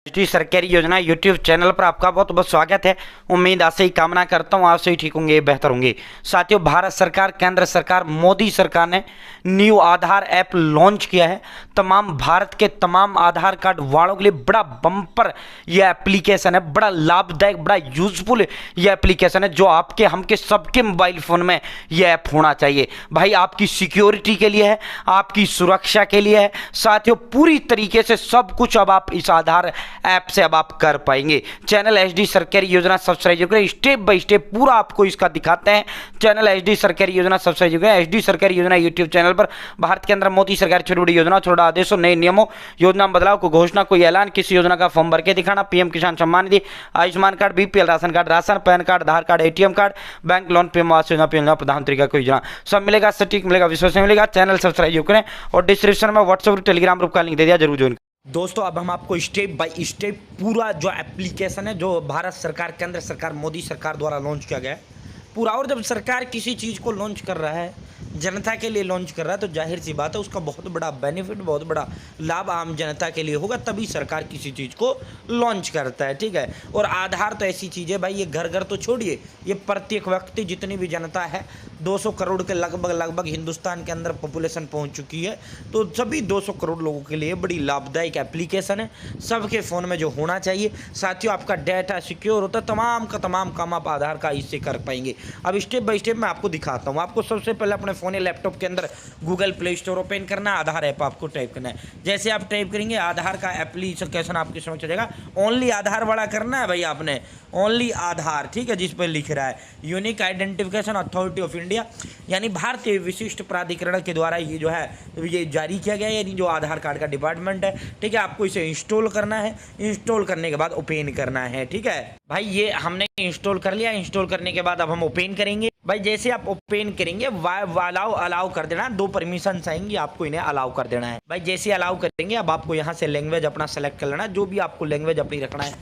SD सरकारी योजना YouTube channel पर आपका बहुत बहुत स्वागत है। उम्मीद आज से ही कामना करता हूँ आप सही ठीक होंगे, बेहतर होंगे। साथियों, भारत सरकार, केंद्र सरकार, मोदी सरकार ने न्यू आधार ऐप लॉन्च किया है। तमाम भारत के तमाम आधार कार्ड वालों के लिए बड़ा बम्पर यह एप्लीकेशन है, बड़ा लाभदायक, बड़ा यूजफुल यह एप्लीकेशन है जो आपके हमके सबके मोबाइल फोन में यह ऐप होना चाहिए। भाई, आपकी सिक्योरिटी के लिए है, आपकी सुरक्षा के लिए है। साथियों, पूरी तरीके से सब कुछ अब आप इस आधार ऐप से अब आप कर पाएंगे। चैनल एसडी सरकारी योजना सब्सक्राइब करें, स्टेप बाय स्टेप पूरा आपको इसका दिखाते हैं। चैनल एसडी सरकारी योजना सब्सक्राइब करें। एसडी सरकारी योजना यूट्यूब चैनल पर भारत के अंदर मोदी सरकार छोटी बड़ी योजना, छोटा आदेशों, नए नियमों, योजना में बदलाव को घोषणा, कोई ऐलान, किसी योजना का फॉर्म भर के दिखाना, PM Kisan Samman Nidhi, Ayushman card, BPL ration card, ration, PAN card, Aadhaar card, ATM card, bank loan, PM Awas Yojana, प्रधानमंत्री का कोई योजना, सब मिलेगा, सटीक मिलेगा, विश्वसनीय मिलेगा। चैनल सब्सक्राइब करें और डिस्क्रिप्शन में व्हाट्सएप टेलीग्राम ग्रुप का लिंक दे दिया, जरूर ज्वाइन। दोस्तों, अब हम आपको स्टेप बाय स्टेप पूरा जो एप्लीकेशन है, जो भारत सरकार, केंद्र सरकार, मोदी सरकार द्वारा लॉन्च किया गया है पूरा। और जब सरकार किसी चीज़ को लॉन्च कर रहा है, जनता के लिए लॉन्च कर रहा है, तो जाहिर सी बात है उसका बहुत बड़ा बेनिफिट, बहुत बड़ा लाभ आम जनता के लिए होगा, तभी सरकार किसी चीज़ को लॉन्च करता है। ठीक है। और आधार तो ऐसी चीज़ है भाई, ये घर घर तो छोड़िए, ये प्रत्येक व्यक्ति, जितनी भी जनता है, 200 करोड़ के लगभग हिंदुस्तान के अंदर पॉपुलेशन पहुंच चुकी है, तो सभी 200 करोड़ लोगों के लिए बड़ी लाभदायक एप्लीकेशन है, सबके फ़ोन में जो होना चाहिए। साथियों, आपका डाटा सिक्योर होता है, तमाम का तमाम काम आप आधार का इससे कर पाएंगे। अब स्टेप बाय स्टेप मैं आपको दिखाता हूँ। आपको सबसे पहले अपने फ़ोन या लैपटॉप के अंदर गूगल प्ले स्टोर ओपन करना है, आधार ऐप आपको टाइप करना है। जैसे आप टाइप करेंगे, आधार का एप्लीकेशन आपके समझ आ जाएगा। ओनली आधार वाला करना है भाई आपने, ओनली आधार, ठीक है, जिस पर लिख रहा है unique identification authority of India, यानी भारतीय विशिष्ट प्राधिकरण के द्वारा ये जो है ये जारी किया गया है, यानी जो आधार कार्ड का डिपार्टमेंट है। ठीक है, आपको इसे इंस्टॉल करना है, इंस्टॉल करने के बाद ओपन करना है। ठीक है भाई, ये हमने इंस्टॉल कर लिया। इंस्टॉल करने के बाद अब हम ओपन करेंगे। भाई, जैसे आप ओपन करेंगे, अलाउ कर देना, 2 परमिशन आएंगी, आपको इन्हें अलाउ कर देना है। भाई, जैसे अलाउ करेंगे, अब आपको यहाँ से लैंग्वेज अपना सेलेक्ट कर लेना है, जो भी आपको लैंग्वेज अपनी रखना है,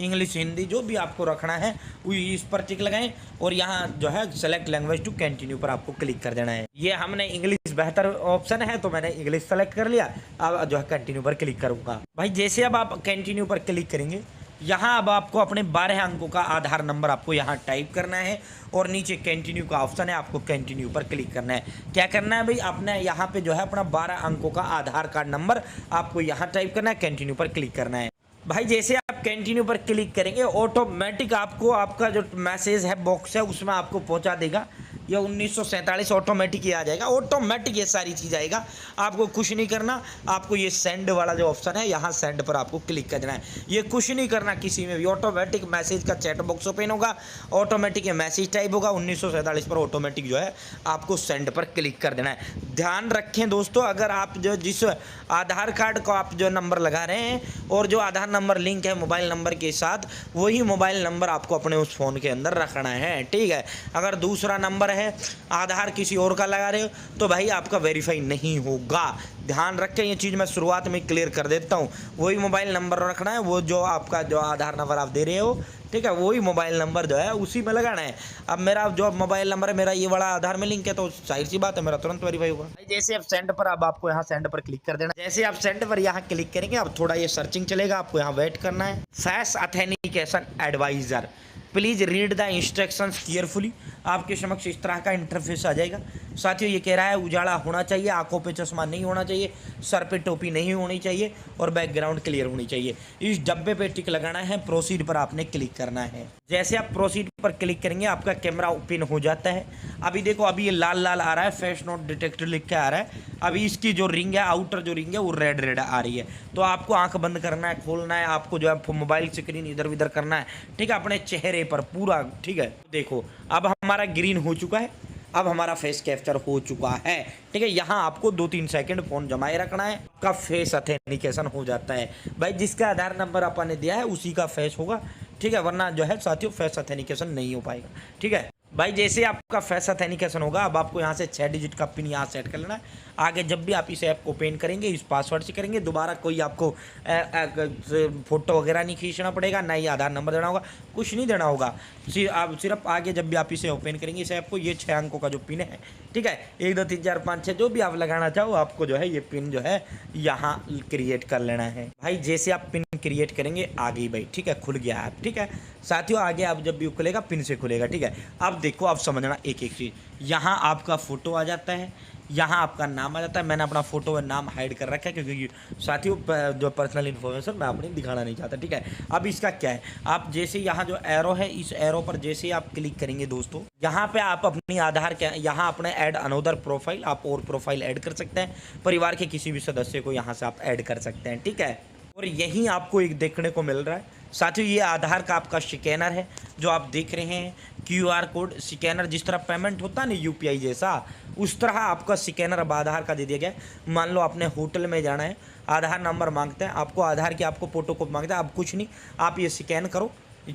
इंग्लिश, हिंदी, जो भी आपको रखना है वो इस पर टिक लगाएं। और यहाँ जो है सेलेक्ट लैंग्वेज टू कंटिन्यू पर आपको क्लिक कर देना है। ये हमने इंग्लिश बेहतर ऑप्शन है तो मैंने इंग्लिश सेलेक्ट कर लिया। अब जो है कंटिन्यू पर क्लिक करूँगा। भाई, जैसे अब आप कंटिन्यू पर क्लिक करेंगे, यहाँ अब आपको अपने 12 अंकों का आधार नंबर आपको यहाँ टाइप करना है और नीचे कंटिन्यू का ऑप्शन है, आपको कंटिन्यू पर क्लिक करना है। क्या करना है भाई, आपने यहाँ पे जो है अपना 12 अंकों का आधार कार्ड नंबर आपको यहाँ टाइप करना है, कंटिन्यू पर क्लिक करना है। भाई, जैसे आप कंटिन्यू पर क्लिक करेंगे, ऑटोमेटिक आपको आपका जो मैसेज है बॉक्स है उसमें आपको पहुंचा देगा। ये 1947 ऑटोमेटिक ही आ जाएगा, ऑटोमेटिक ये सारी चीज़ आएगा। आपको कुछ नहीं करना, आपको ये सेंड वाला जो ऑप्शन है, यहाँ सेंड पर आपको क्लिक कर देना है। ये कुछ नहीं करना किसी में भी, ऑटोमेटिक मैसेज का चैट बॉक्स ओपन होगा, ऑटोमेटिक ये मैसेज टाइप होगा 1947 पर, ऑटोमेटिक जो है आपको सेंड पर क्लिक कर देना है। ध्यान रखें दोस्तों, अगर आप जो जिस आधार कार्ड को आप जो नंबर लगा रहे हैं और जो आधार नंबर लिंक है मोबाइल नंबर के साथ, वही मोबाइल नंबर आपको अपने उस फ़ोन के अंदर रखना है। ठीक है। अगर दूसरा नंबर है, आधार किसी और का लगा रहे हो, तो भाई आपका वेरीफाई नहीं होगा। ध्यान रखें, ये चीज़ मैं शुरुआत में क्लियर कर देता हूँ। वही मोबाइल नंबर रखना है, वो जो आपका जो आधार नंबर आप दे रहे हो, ठीक है, वही मोबाइल नंबर जो है उसी में लगाना है। अब मेरा जो मोबाइल नंबर है, मेरा ये वाला आधार में लिंक है, तो जाहिर सी बात है मेरा तुरंत वेरीफाई होगा। जैसे आप सेंड पर, अब आपको यहाँ सेंड पर क्लिक कर देना। जैसे आप सेंड पर यहाँ क्लिक करेंगे, अब थोड़ा ये सर्चिंग चलेगा, आपको यहाँ वेट करना है। Face authentication advisor, please read the instructions carefully. आपके समक्ष इस तरह का इंटरफेस आ जाएगा। साथियों, ये कह रहा है उजाला होना चाहिए, आंखों पे चश्मा नहीं होना चाहिए, सर पे टोपी नहीं होनी चाहिए और बैकग्राउंड क्लियर होनी चाहिए। इस डब्बे पे टिक लगाना है, प्रोसीड पर आपने क्लिक करना है। जैसे आप प्रोसीड पर क्लिक करेंगे, आपका कैमरा ओपन हो जाता है। अभी देखो, अभी ये लाल लाल आ रहा है, फेस नॉट डिटेक्टेड लिख के आ रहा है। अभी इसकी जो रिंग है, आउटर जो रिंग है, वो रेड आ रही है। तो आपको आंख बंद करना है, खोलना है, आपको जो है मोबाइल स्क्रीन इधर उधर करना है, ठीक है, अपने चेहरे पर पूरा। ठीक है, देखो अब हमारा ग्रीन हो चुका है, अब हमारा फेस कैप्चर हो चुका है। ठीक है, यहाँ आपको 2-3 सेकंड फोन जमाए रखना है, आपका फेस ऑथेंटिकेशन हो जाता है। भाई, जिसका आधार नंबर अपन ने दिया है उसी का फेस होगा। ठीक है, वरना जो है साथियों फेस ऑथेंटिकेशन नहीं हो पाएगा। ठीक है भाई जैसे आपका फेस ऑथेंटिकेशन होगा, अब आपको यहाँ से 6 डिजिट का पिन यहाँ सेट कर लेना है। आगे जब भी आप इस ऐप को ओपन करेंगे इस पासवर्ड से करेंगे, दोबारा कोई आपको फोटो वगैरह नहीं खींचना पड़ेगा, ना ही आधार नंबर देना होगा, कुछ नहीं देना होगा। आप सिर्फ आगे जब भी आप इसे ओपन करेंगे इस ऐप को, ये 6 अंकों का जो पिन है, ठीक है, 1 2 3 4 5 6 जो भी आप लगाना चाहो आपको जो है ये पिन जो है यहाँ क्रिएट कर लेना है। भाई जैसे आप पिन क्रिएट करेंगे आ गई भाई, ठीक है, खुल गया ऐप, ठीक है साथियों। आगे आप जब भी खुलेगा पिन से खुलेगा, ठीक है। अब देखो आप समझना एक एक चीज़, यहाँ आपका फ़ोटो आ जाता है, यहाँ आपका नाम आ जाता है। मैंने अपना फ़ोटो और नाम हाइड कर रखा है क्योंकि साथियों जो पर्सनल इन्फॉर्मेशन मैं अपनी दिखाना नहीं चाहता, ठीक है। अब इसका क्या है, आप जैसे यहाँ जो एरो है इस एरो पर जैसे आप क्लिक करेंगे दोस्तों, यहाँ पे आप अपनी आधार के यहाँ अपने ऐड अनोदर प्रोफाइल, आप और प्रोफाइल ऐड कर सकते हैं, परिवार के किसी भी सदस्य को यहाँ से आप ऐड कर सकते हैं, ठीक है। और यहीं आपको एक देखने को मिल रहा है साथियों, ये आधार का आपका स्कैनर है जो आप देख रहे हैं, QR कोड स्कैनर। जिस तरह पेमेंट होता है ना UPI जैसा, उस तरह आपका स्कैनर अब आधार का दे दिया गया है। मान लो आपने होटल में जाना है, आधार नंबर मांगते हैं आपको, आधार की आपको फोटो कॉपी मांगते हैं, अब कुछ नहीं, आप ये स्कैन करो,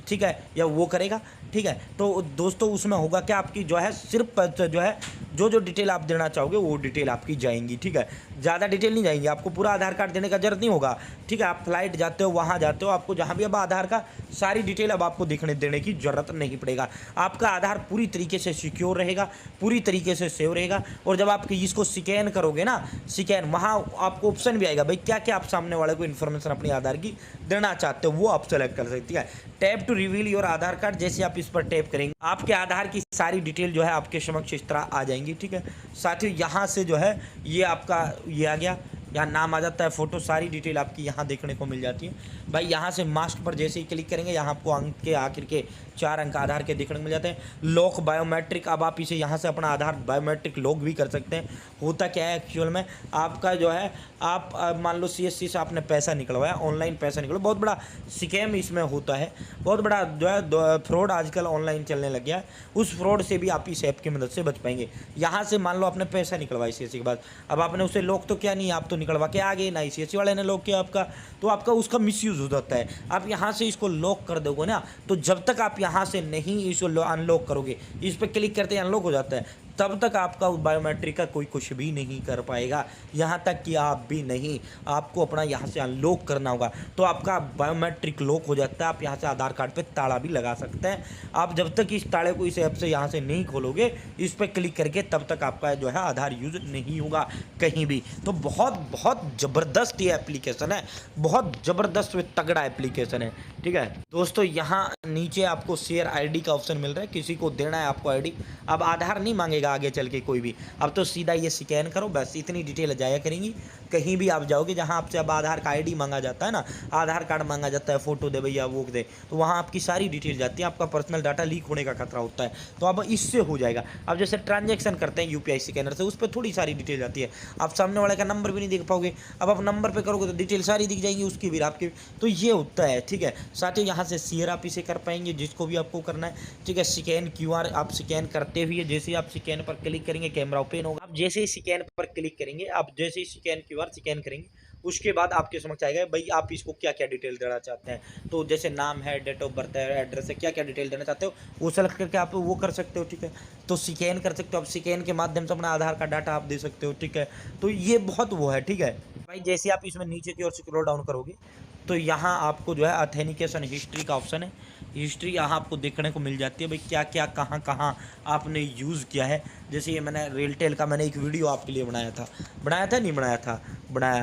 ठीक है, या वो करेगा, ठीक है। तो दोस्तों उसमें होगा क्या, आपकी जो है सिर्फ जो है जो डिटेल आप देना चाहोगे वो डिटेल आपकी जाएंगी, ठीक है। ज़्यादा डिटेल नहीं जाएंगी, आपको पूरा आधार कार्ड देने का जरूरत नहीं होगा, ठीक है। आप फ्लाइट जाते हो, वहाँ जाते हो, आपको जहाँ भी अब आधार का सारी डिटेल अब आपको देने की ज़रूरत नहीं पड़ेगा। आपका आधार पूरी तरीके से सिक्योर रहेगा, पूरी तरीके से सेव रहेगा। और जब आप इसको स्कैन करोगे ना, स्कैन, वहाँ आपको ऑप्शन भी आएगा भाई क्या क्या आप सामने वाले को इन्फॉर्मेशन अपनी आधार की देना चाहते हो, वो आप सेलेक्ट कर सकते हैं। Tap to reveal your Aadhaar card, जैसे आप इस पर टैप करेंगे आपके आधार की सारी डिटेल जो है आपके समक्ष इस तरह आ जाएंगी, ठीक है। साथियों यहाँ से जो है ये आपका ये आ गया, यहाँ नाम आ जाता है, फोटो, सारी डिटेल आपकी यहाँ देखने को मिल जाती है। भाई यहाँ से मास्ट पर जैसे ही क्लिक करेंगे यहाँ आपको अंक के आखिर के 4 अंक आधार के देखने को मिल जाते हैं। लॉक बायोमेट्रिक, अब आप इसे यहाँ से अपना आधार बायोमेट्रिक लॉक भी कर सकते हैं। होता क्या है एक्चुअल में, आपका जो है आप मान लो CSC से आपने पैसा निकलवाया, ऑनलाइन पैसा निकलो, बहुत बड़ा स्कैम इसमें होता है, बहुत बड़ा जो है फ्रॉड आजकल ऑनलाइन चलने लग गया है। उस फ्रॉड से भी आप इस ऐप की मदद से बच पाएंगे। यहाँ से मान लो आपने पैसा निकलवाया CSC के बाद, अब आपने उसे लॉक तो क्या नहीं, आप तो निकलवा के आ गए ना, CSC वाले ने लॉक किया आपका, तो आपका उसका मिसयूज हो जाता है। आप यहाँ से इसको लॉक कर दोगे ना, तो जब तक आप यहाँ से नहीं इसको अनलॉक करोगे, इस पर क्लिक करते ही अनलॉक हो जाता है, तब तक आपका बायोमेट्रिक का कोई कुछ भी नहीं कर पाएगा। यहाँ तक कि आप भी नहीं, आपको अपना यहाँ से अनलॉक करना होगा, तो आपका बायोमेट्रिक लॉक हो जाता है। आप यहाँ से आधार कार्ड पे ताला भी लगा सकते हैं। आप जब तक इस ताले को इस ऐप से यहाँ से नहीं खोलोगे, इस पर क्लिक करके, तब तक आपका जो है आधार यूज नहीं होगा कहीं भी। तो बहुत बहुत ज़बरदस्त ये एप्लीकेशन है, बहुत ज़बरदस्त तगड़ा एप्लीकेशन है, ठीक है दोस्तों। यहाँ नीचे आपको शेयर ID का ऑप्शन मिल रहा है, किसी को देना है आपको ID। अब आधार नहीं मांगेगा आगे चल के कोई भी, अब तो सीधा ये स्कैन करो, बस इतनी डिटेल जाया करेंगी। कहीं भी आप जाओगे जहाँ आपसे अब आधार का ID मांगा जाता है ना, आधार कार्ड मांगा जाता है, फोटो दे भैया वो दे, तो वहाँ आपकी सारी डिटेल जाती है। आपका पर्सनल डाटा लीक होने का खतरा होता है, तो अब इससे हो जाएगा। अब जैसे ट्रांजेक्शन करते हैं UPI स्कैनर से, उस पर थोड़ी सारी डिटेल जाती है, आप सामने वाले का नंबर भी नहीं देख पाओगे। अब आप नंबर पर करोगे तो डिटेल सारी दिख जाएंगी उसकी भी, आपकी, तो ये होता है, ठीक है। साथ ही यहाँ से शेयर आप इसे कर पाएंगे जिसको भी आपको करना है, ठीक है। स्कैन QR आप स्कैन करते हुए जैसे आप स्कैन पर क्लिक करेंगे कैमरा ओपन होगा। आप जैसे ही स्कैन पर क्लिक करेंगे, आप जैसे ही स्कैन QR स्कैन करेंगे, उसके बाद आपके समझ आएगा भाई आप इसको क्या क्या डिटेल देना चाहते हैं। तो जैसे नाम है, डेट ऑफ बर्थ है, एड्रेस है, क्या क्या डिटेल देना चाहते हो वो सेलेक्ट करके आप वो कर सकते हो, ठीक है। तो स्कैन कर सकते हो, आप स्कैन के माध्यम से अपना आधार का डाटा आप दे सकते हो, ठीक है। तो ये बहुत वो है, ठीक है भाई। जैसे आप इसमें नीचे की ओर स्क्रॉल डाउन करोगे तो यहाँ आपको जो है ऑथेंटिकेशन हिस्ट्री का ऑप्शन है। हिस्ट्री यहाँ आपको देखने को मिल जाती है भाई क्या क्या कहाँ कहाँ आपने यूज़ किया है। जैसे ये मैंने रेलटेल का मैंने एक वीडियो आपके लिए बनाया था नहीं बनाया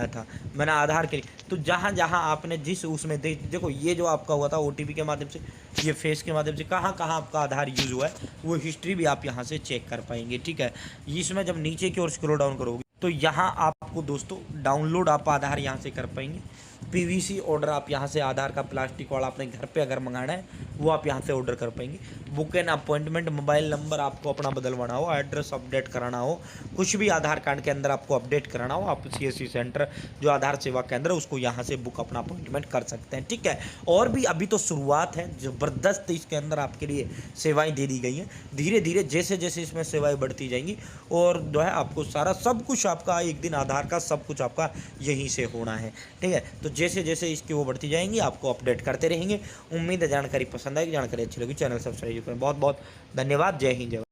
था मैंने आधार के लिए। तो जहाँ जहाँ आपने जिस उसमें देखो ये जो आपका हुआ था OTP के माध्यम से, ये फेस के माध्यम से, कहाँ कहाँ आपका आधार यूज़ हुआ है वो हिस्ट्री भी आप यहाँ से चेक कर पाएंगे, ठीक है। इसमें जब नीचे की ओर स्क्रॉल डाउन करोगे तो यहाँ आपको दोस्तों डाउनलोड आप आधार यहाँ से कर पाएंगे। PVC ऑर्डर आप यहाँ से आधार का प्लास्टिक वाला अपने घर पे अगर मंगाना है वो आप यहाँ से ऑर्डर कर पाएंगे। Book an appointment, mobile number आपको अपना बदलवाना हो, एड्रेस अपडेट कराना हो, कुछ भी आधार कार्ड के अंदर आपको अपडेट कराना हो, आप CSC सेंटर जो आधार सेवा केंद्र है उसको यहाँ से बुक अपना अपॉइंटमेंट कर सकते हैं, ठीक है। और भी अभी तो शुरुआत है, ज़बरदस्त इसके अंदर आपके लिए सेवाएँ दे दी गई हैं। धीरे धीरे जैसे जैसे इसमें सेवाएँ बढ़ती जाएंगी और जो है आपको सारा सब कुछ आपका एक दिन आधार का सब कुछ आपका यहीं से होना है, ठीक है। तो जैसे जैसे इसकी वो बढ़ती जाएंगी आपको अपडेट करते रहेंगे। उम्मीद है जानकारी पसंद पसंद आएगी, जानकारी अच्छी लगी, चैनल सब्सक्राइब करें। बहुत बहुत धन्यवाद। जय हिंद, जय भारत।